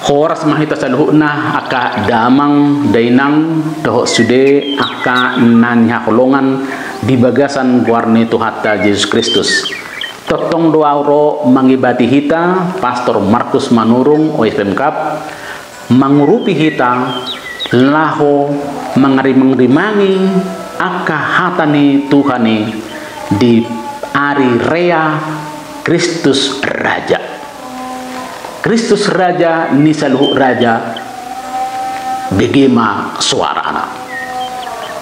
horas mahita saluhna aka damang dainang doho sude aka nanya kolongan di bagasan warni Tuhatta Yesus Kristus. Totong doauro mangibati hita Pastor Markus Manurung OFM Cup mengurupi hita laho mengrimangi aka hatani Tuhani di ari rea Kristus Raja. Kristus Raja ni saluhu Raja begema suarana.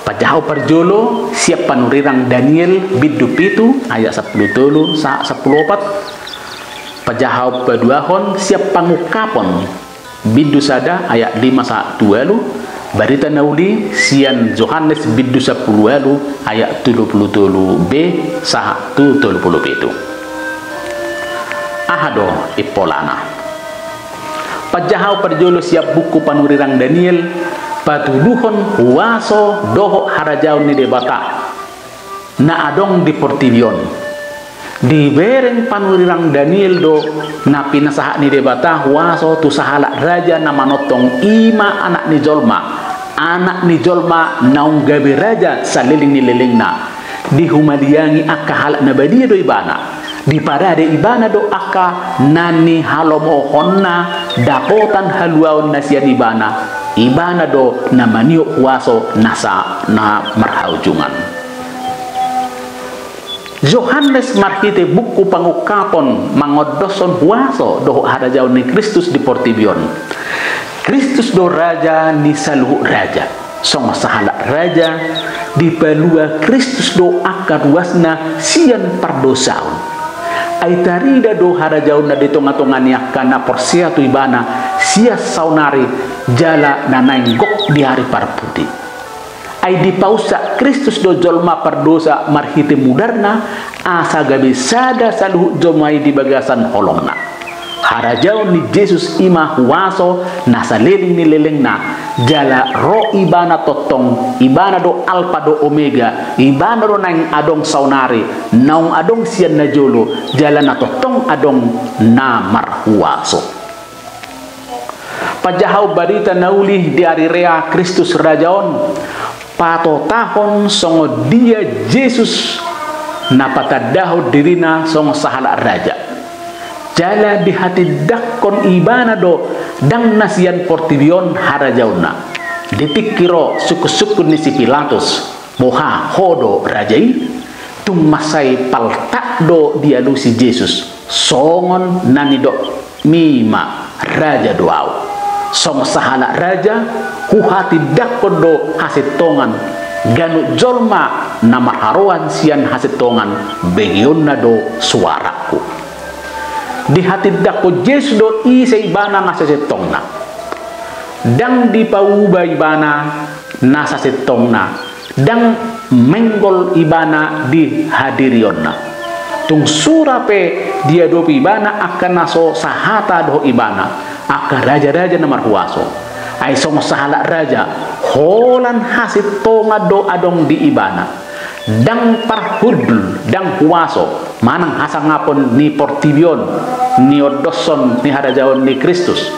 Pajahaw parjolo siap panurirang Daniel biddu pitu ayat 10 sa 14. Pajahaw paduahon siap pangukapon biddu sada ayat 5 sa 20. Barita nauli sian Yohanes biddu 10 ayat 37b sa 37. Ahado ipolana. Pajahaw parjolo siap buku panurirang Daniel patuduhon huwaso doho harajaw ni debata na adong di Portivion di bereng panurirang Daniel do na pinasaha ni debata huwaso tu sahala raja na manotong ima anak ni jolma naung gabi raja sa liling ni liling na di humadiangi akahala na badia do ibana di parade ibana do aka nani halomo honna dapotan haluaon nasian ibana do na manio huwaso nasa na marhaujungan. Yohanes marhite buku pangukapon mangodoson huwaso do harajaw ni Kristus di Portivion. Kristus do raja ni saluhu raja song sahala raja di palua Kristus do akaruasna sian pardosaon. Aitarida do harajauna di tonga-tongania kana porsia tu ibana sia saunari jala nanainggok di hari parputi. Ai di pausa Kristus do jolma pardosa marhite mudarna asa gabe sada saluhu jomai di bagasan holongna. Harajau ni Yesus ima huwaso nasa leling ni lelengna jala ro ibana totong ibana do alfa do omega ibana do nang adong saunari naung adong sian na jolo jala na totong adong na marhuwaso. Pajahaw barita nauli di ari rea Kristus Rajaon patotahon songo dia Yesus napatadaho dirina songo sahala raja jala di hati dakon ibana do dang nasian Portivion harajauna ditikiro suku-suku ni si Pilatus moha hodo rajai tung masai paltak do dialusi Yesus songon nani do mima raja doau song sahala raja huhati dakon do hasitongan ganu jolma nama haruan sian hasitongan begionna do suaraku di hati dako Yesus do isa ibana nasa setongna dang di pauba ibana nasa setongna dang menggol ibana di hadirionna tung surape dia do ibana akan naso sahata do ibana akan raja-raja namar huwaso ay song sahala raja holan hasit tonga do adong di ibana dang parhudul dang huwaso manang hasangapon ni Portivion ni odoson ni harajaon ni Kristus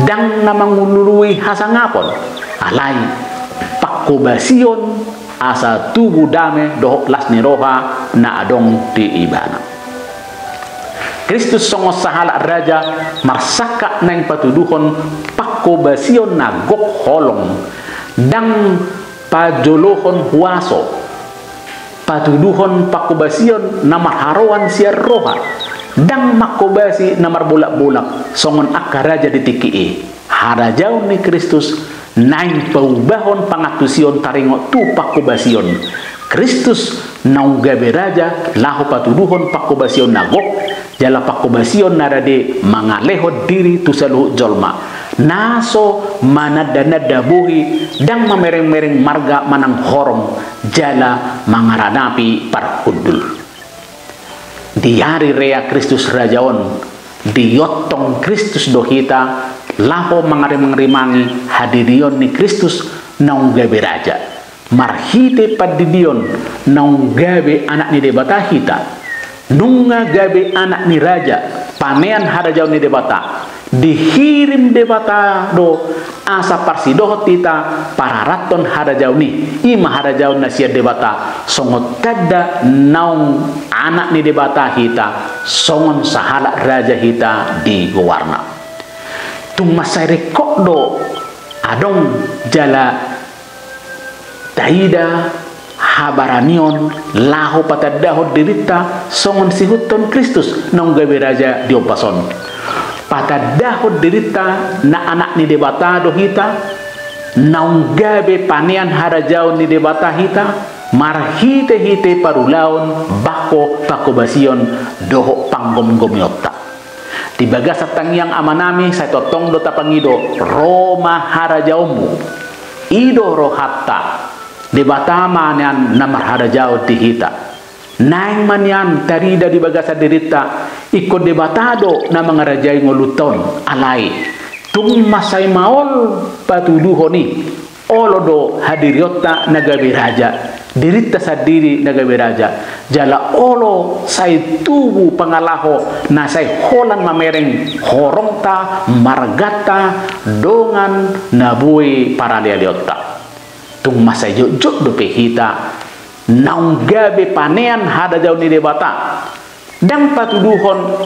dang namangulului hasangapon alay pakobasion asa tubuh dame dohok las ni roha na adong di ibana. Kristus songo sahala raja marsaka nang patuduhon pakobasion na gok holong dang pajolohon huwaso patuduhon pakobasion na maharoan siya roha dang makobasi na marbulak-bulak songon akaraja ditikii harajaw ni Kristus naing paubahon pangatusion taringo tu pakobasion Kristus naung gabe raja lahu patuduhon pakobasion nagok jala pakobasion narade mangalehod diri tu saluhu jolma naso manada-nada buhi dang mamereng-mereng marga manang horong jala mangaranapi parhudul di hari rea Kristus Rajaon diyotong Kristus dohita laho mangari-mangrimangi hadirion ni Kristus naung gabe raja marhite padidion naung gabe anak ni debata hita nunga gabe anak ni raja panean harajaw ni debata dihirim debata do asa parsidohot tita para raton harajau ni ima harajau na sia debata songot tada naung anak ni debata hita songon sahala raja hita di gowarna tung masai rekok do adong jala taida habaranion lahu patadaho dirita songon sihuton Kristus nong gawe raja di opason patadaho dirita na anak ni debata do hita nong gawe panean harajau ni debata hita marhite hite parulaon bako pakobasion doho panggom-gomyota di bagasa tangyang amanami sa totong do tapangido Roma harajaumu ido rohatta debata manyan namar harajau di hita naing manyan tarida di bagasa dirita ikut debatado na mga rajay ngoluton alay tung masay maol patuduhoni olodo hadiriota nagabi raja dirita sa diri nagabi raja jala olo say tubu pangalaho na say holan mamereng horongta margata dongan nabuhi paralialiota tung masay jok do pehita naung gabe panean hada jauh ni debata dang patuduhon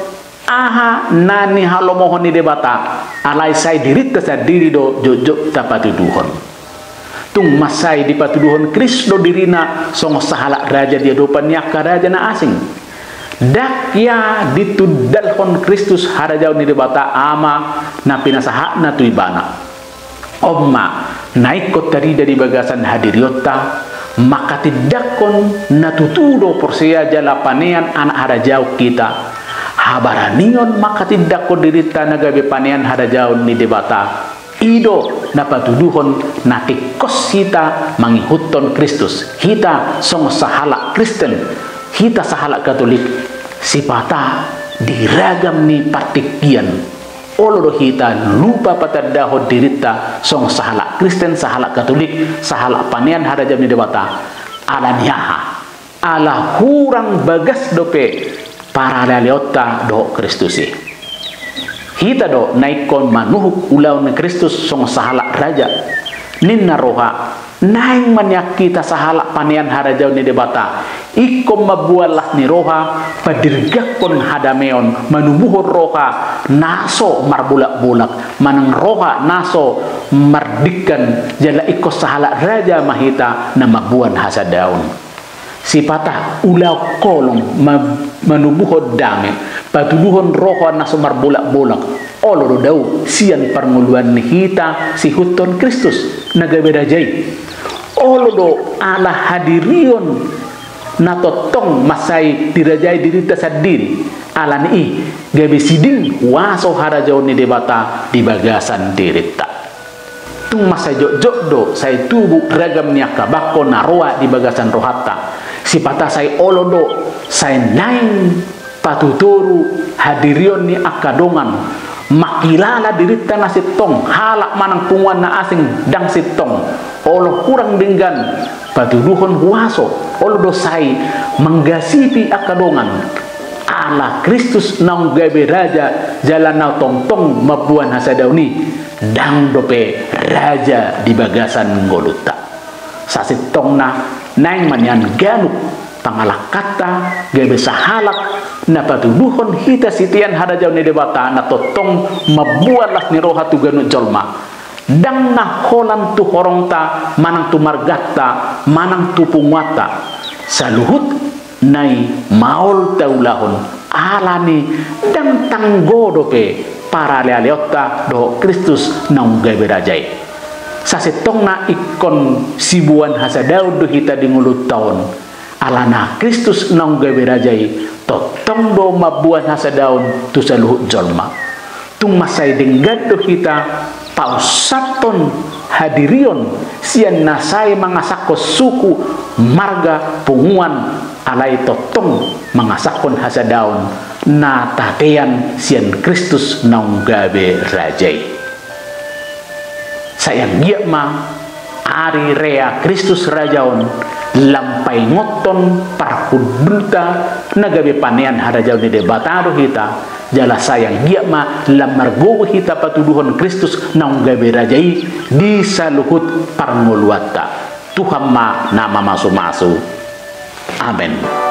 aha nani halomohon ni debata alai sai dirita sa diri do jok tapatuduhon tung masai di patuduhon Krisdo dirina songo sahala raja dia dopan nyaka raja na asing dak ya ditudalhon Kristus hada jauh ni debata ama na pinasaha na tuibana omma naik kotari dari bagasan hadiriota maka tidakon natutudo porsia jala panean anak harajau kita habaranion maka tidakon dirita nagabe panean harajau ni debata ido napatuduhon natikos kita mangihuton Kristus kita song sahala Kristen kita sahala Katolik sipata diragam ni partikian olo hita lupa patadaho dirita song sahala Kristen sahala Katolik sahala panean harajam ni debata ala nyaha ala hurang bagas dope para laliota do Kristusi hita do naikon manuhuk ulaw ni Kristus song sahala raja ninna roha naing manyak kita sahala panean harajau ni debata ikom mabualah ni roha padirgakon hadameon manubuhor roha naso marbulak-bulak manang roha naso mardikan jala ikos sahala raja mahita na mabuan hasadaon sipata ulaw kolong manubuhod dame patuduhon roha naso marbulak-bulak olo daw siyan parnguluan ni hita si huton Kristus nagabedajay olo do ala hadirion natotong masay dirajay dirita sa diri ala ni gabi siding waso harajau ni debata di bagasan dirita tung masay jok do say tubu ragam niya kabako naroa di bagasan rohata sipata say olo do say naing patuturu hadirion ni akadongan makilala dirita na sitong halak manang punguan na asing dang sitong olo kurang dinggan patuduhon huaso olo dosai menggasipi akadongan ala Kristus naung gabe raja jalan na tongtong mabuan hasadauni dang dope raja di bagasan ngoluta sasitong na naing manyan ganuk pangalakata gabe sahalak na patuduhon hita sitian hadajaw ni debata na totong mabualas ni roha tu ganu jolma dang na holan tu horongta manang tu margata manang tu pungwata saluhut nai maol taulahon alani dang tanggodope para lealeota do Kristus naung gabe rajay sasetong na ikon sibuan hasadaw do hita di ngulut taon alana Kristus naung gabe rajay totong do mabuan hasadaon tu saluhut jolma tung masay dinggad do hita pausaton hadirion sian nasay mga sakos suku marga punguan alay totong mga sakon hasadaon na tatean sian Kristus naung gabe rajay sayang ma ari rea Kristus rajaon lampay ngoton parkudulta nagabe panean harajaw ni debatado hita jala sayang dia ma lamar gogo hita patuduhon Kristus nang gabe rajai di saluhut parngoluata Tuhan ma nama masu-masu. Amin.